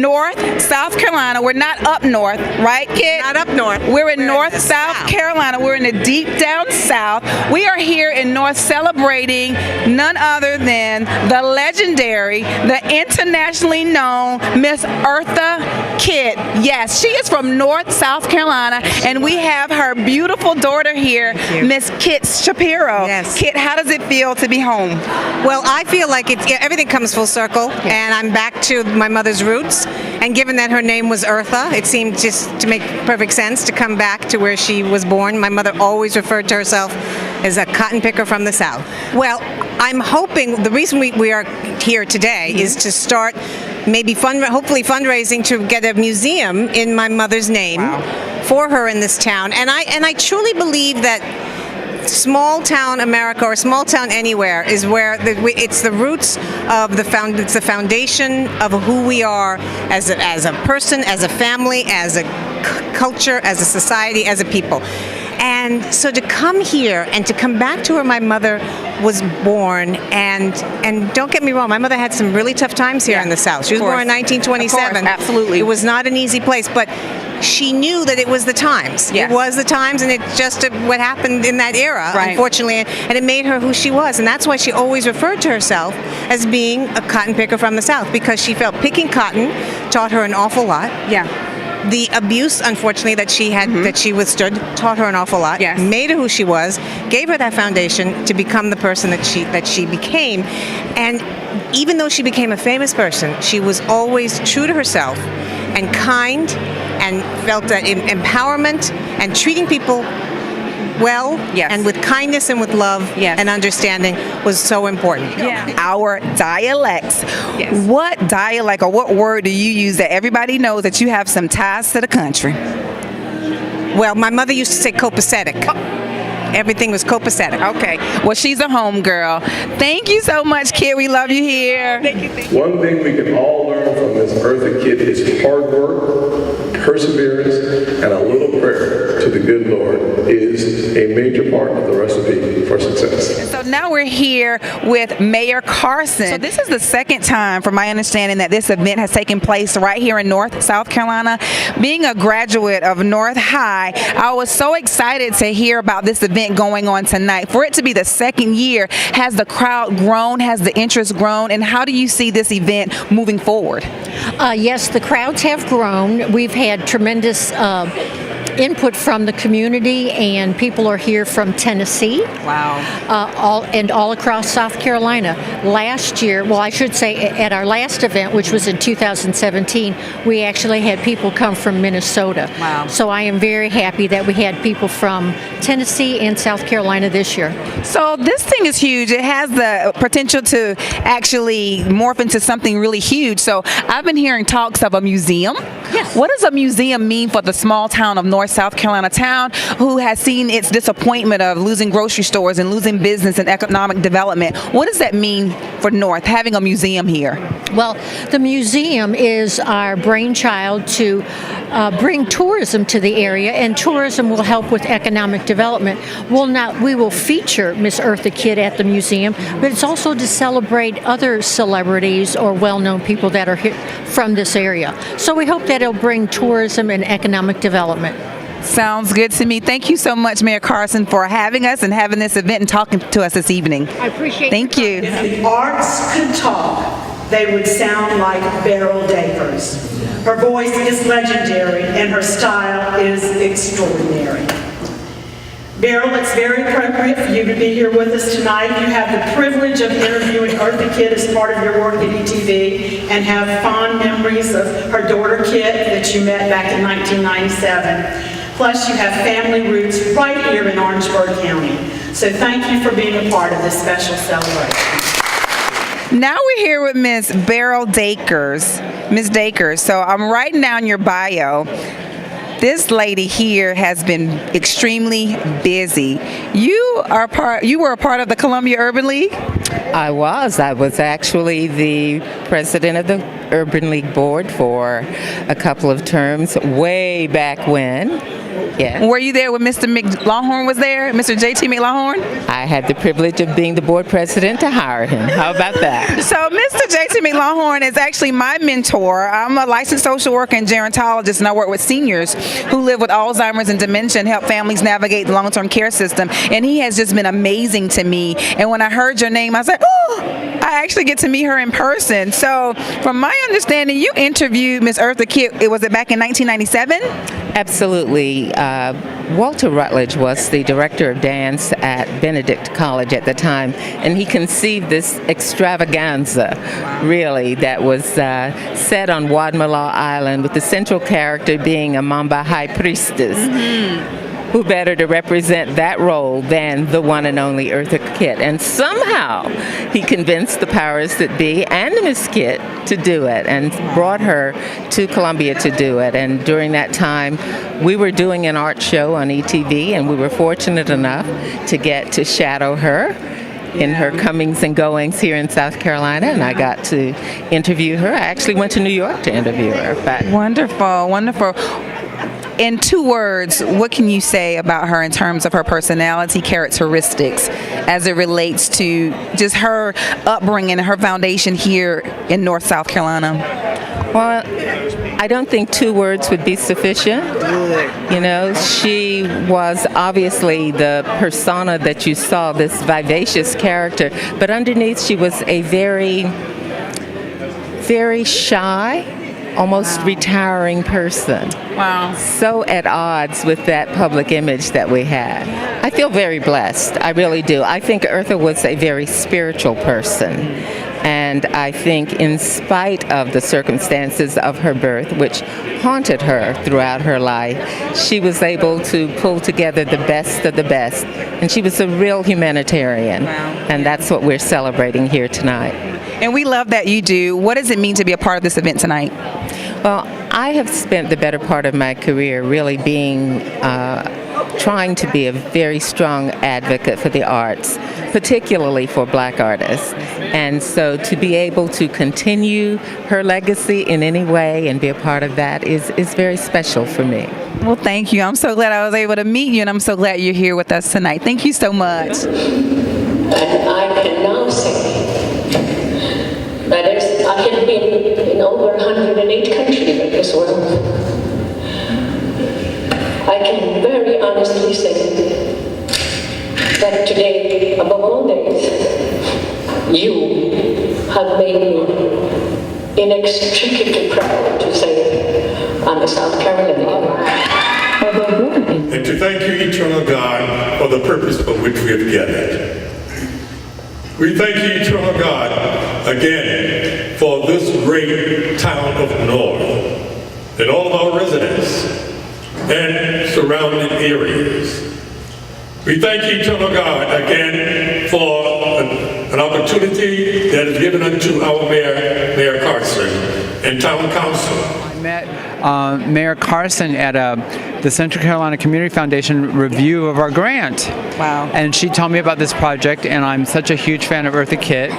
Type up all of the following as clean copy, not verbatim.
North South Carolina. We're not up north, right, Kitt? Not up north. We're in North South Carolina. We're in the deep down south. We are here in North celebrating none other than the legendary, the internationally known Miss Eartha Kitt. Yes, she is from North South Carolina, and we have her beautiful daughter here, Miss Kitt Shapiro. Yes. Kitt, how does it feel to be home? Well, I feel like everything comes full circle, and I'm back to my mother's roots. And given that her name was Eartha, it seemed just to make perfect sense to come back to where she was born. My mother always referred to herself as a cotton picker from the South. Well, I'm hoping the reason we are here today is to start maybe hopefully fundraising to get a museum in my mother's name for her in this town. And I truly believe that small town America or small town anywhere is where it's the roots of it's the foundation of who we are as a person, as a family, as a culture, as a society, as a people. And so to come here and to come back to where my mother was born, and don't get me wrong, my mother had some really tough times here in the South. She was born in 1927. Of course, absolutely. It was not an easy place, but she knew that it was the times. Yes. It was the times, and it's just what happened in that era, unfortunately, and it made her who she was. And that's why she always referred to herself as being a cotton picker from the South, because she felt picking cotton taught her an awful lot. Yeah. The abuse, unfortunately, that she had, that she withstood, taught her an awful lot. Yes. Made her who she was, gave her that foundation to become the person that she became. And even though she became a famous person, she was always true to herself and kind, and felt that empowerment and treating people well and with kindness and with love and understanding was so important. Our dialects. What dialect or what word do you use that everybody knows that you have some ties to the country? Well, my mother used to say copacetic. Everything was copacetic. Okay. Well, she's a home girl. Thank you so much, Kitt. We love you here. Thank you. One thing we can all learn from Miss Eartha Kitt is hard work, perseverance, and a little prayer to the good Lord is a major part of the recipe for success. So now we're here with Mayor Carson. So this is the second time, from my understanding, that this event has taken place right here in North South Carolina. Being a graduate of North High, I was so excited to hear about this event going on tonight. For it to be the second year, has the crowd grown? Has the interest grown? And how do you see this event moving forward? Yes, the crowds have grown. We've had tremendous input from the community, and people are here from Tennessee. Wow. All across South Carolina. Last year, well, I should say at our last event, which was in 2017, we actually had people come from Minnesota. Wow. So I am very happy that we had people from Tennessee and South Carolina this year. So this thing is huge. It has the potential to actually morph into something really huge. So I've been hearing talks of a museum. Yes. What does a museum mean for the small town of North South Carolina, town who has seen its disappointment of losing grocery stores and losing business and economic development? What does that mean for North, having a museum here? Well, the museum is our brainchild to bring tourism to the area, and tourism will help with economic development. We will feature Miss Eartha Kitt at the museum, but it's also to celebrate other celebrities or well-known people that are here from this area. So we hope that it'll bring tourism and economic development. Sounds good to me. Thank you so much, Mayor Carson, for having us and having this event and talking to us this evening. I appreciate it. Thank you. If the arts could talk, they would sound like Beryl Dacres. Her voice is legendary and her style is extraordinary. Beryl, it's very appropriate for you to be here with us tonight. You have the privilege of interviewing Eartha Kitt as part of your work at ETV and have fond memories of her daughter Kitt that you met back in 1997. Plus, you have family roots right here in Orangeburg County. So thank you for being a part of this special celebration. Now we're here with Miss Beryl Dacres. Miss Dacres, so I'm writing down your bio. This lady here has been extremely busy. You were a part of the Columbia Urban League? I was. I was actually the president of the Urban League Board for a couple of terms way back when. Yeah. Were you there when Mr. McLaughlin was there, Mr. J.T. McLaughlin? I had the privilege of being the board president to hire him. How about that? So Mr. J.T. McLaughlin is actually my mentor. I'm a licensed social worker and gerontologist, and I work with seniors who live with Alzheimer's and dementia and help families navigate the long-term care system. And he has just been amazing to me. And when I heard your name, I was like, oh, I actually get to meet her in person. So from my understanding, you interviewed Miss Eartha Kitt, was it back in 1997? Absolutely. Walter Rutledge was the director of dance at Benedict College at the time, and he conceived this extravaganza, really, that was set on Wadmalaw Island, with the central character being a Mamba high priestess. Who better to represent that role than the one and only Eartha Kitt? And somehow he convinced the powers that be and Miss Kitt to do it, and brought her to Columbia to do it. And during that time, we were doing an art show on ETV, and we were fortunate enough to get to shadow her in her comings and goings here in South Carolina, and I got to interview her. I actually went to New York to interview her. But Wonderful, wonderful. In 2 words, what can you say about her in terms of her personality characteristics as it relates to just her upbringing, her foundation here in North South Carolina? Well, I don't think 2 words would be sufficient. You know, she was obviously the persona that you saw, this vivacious character, but underneath she was a very, very shy, almost retiring person. Wow. So at odds with that public image that we had. I feel very blessed. I really do. I think Eartha was a very spiritual person. And I think in spite of the circumstances of her birth, which haunted her throughout her life, she was able to pull together the best of the best. And she was a real humanitarian. Wow. And that's what we're celebrating here tonight. And we love that you do. What does it mean to be a part of this event tonight? Well, I have spent the better part of my career really being, trying to be a very strong advocate for the arts, particularly for Black artists. And so to be able to continue her legacy in any way and be a part of that is very special for me. Well, thank you. I'm so glad I was able to meet you, and I'm so glad you're here with us tonight. Thank you so much. And I can now say that I have been in over 108 countries in this world. I can very honestly say that today, above all days, you have made me inextricably proud to say I'm a South Carolinian. And to thank you, eternal God, for the purpose for which we have gathered. We thank you, eternal God, again for this great town of North and all of our residents and surrounding areas. We thank you, eternal God, again for an opportunity that is given unto our Mayor Carson and Town Council. I met Mayor Carson at the Central Carolina Community Foundation review of our grant. Wow. And she told me about this project, and I'm such a huge fan of Eartha Kitt.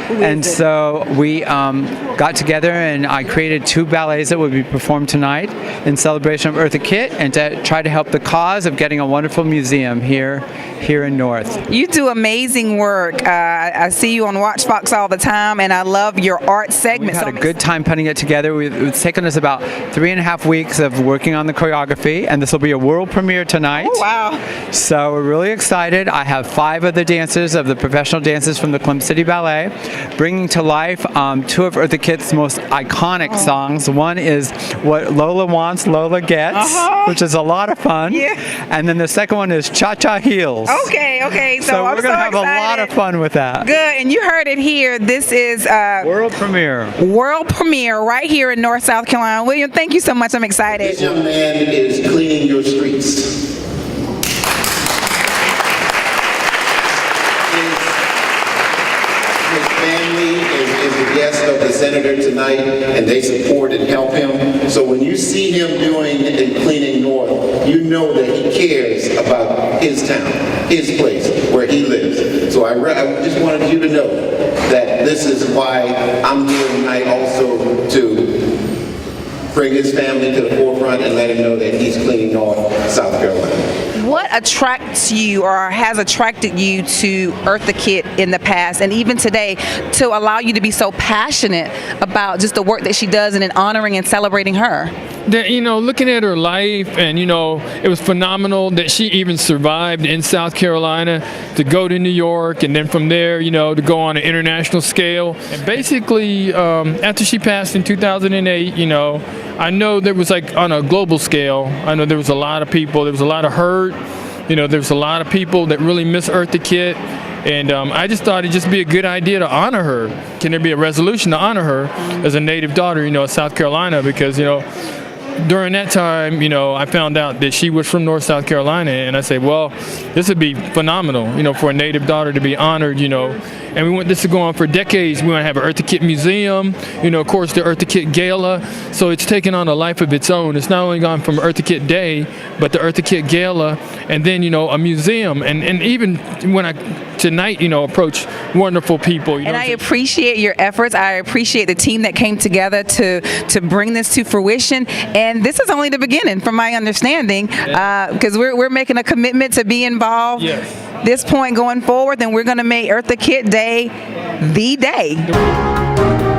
And so we got together, and I created 2 ballets that would be performed tonight in celebration of Eartha Kitt, and to try to help the cause of getting a wonderful museum here in North. You do amazing work. I see you on Watch Fox all the time, and I love your art segment. We've had a good time putting it together. It's taken us about 3.5 weeks of working on the choreography, and this will be a world premiere tonight. Oh, wow. So we're really excited. I have 5 of the dancers, of the professional dancers from the Clem City Ballet, bringing to life 2 of Eartha Kitt's most iconic songs. One is What Lola Wants, Lola Gets, which is a lot of fun. Yeah. And then the second one is Cha-Cha Heels. Okay. So we're going to have a lot of fun with that. Good, and you heard it here. This is World premiere. World premiere right here in North South Carolina. William, thank you so much. I'm excited. This young man is cleaning your streets. His family is a guest of the senator tonight, and they support and help him. So when you see him doing and cleaning North, you know that he cares about his town, his place, where he lives. So I just wanted you to know that this is why I'm here tonight also to bring his family to the forefront and let him know that he's cleaning North South Carolina. What attracts you or has attracted you to Eartha Kitt in the past and even today to allow you to be so passionate about just the work that she does and in honoring and celebrating her? That, looking at her life, and it was phenomenal that she even survived in South Carolina to go to New York, and then from there, to go on an international scale. And basically, after she passed in 2008, I know there was like on a global scale, I know there was a lot of people, there was a lot of hurt, there was a lot of people that really miss Eartha Kitt. And I just thought it'd just be a good idea to honor her. Can there be a resolution to honor her as a native daughter, of South Carolina? Because, during that time, I found out that she was from North South Carolina, and I said, well, this would be phenomenal, for a native daughter to be honored, and we want this to go on for decades. We want to have an Eartha Kitt museum, of course, the Eartha Kitt GALA, so it's taken on a life of its own. It's not only gone from Eartha Kitt Day, but the Eartha Kitt GALA, and then, a museum, and even when I tonight, approach wonderful people. And I appreciate your efforts. I appreciate the team that came together to bring this to fruition. And this is only the beginning, from my understanding, because we're making a commitment to be involved. Yes. This point going forward, then we're going to make Eartha Kitt Day the day.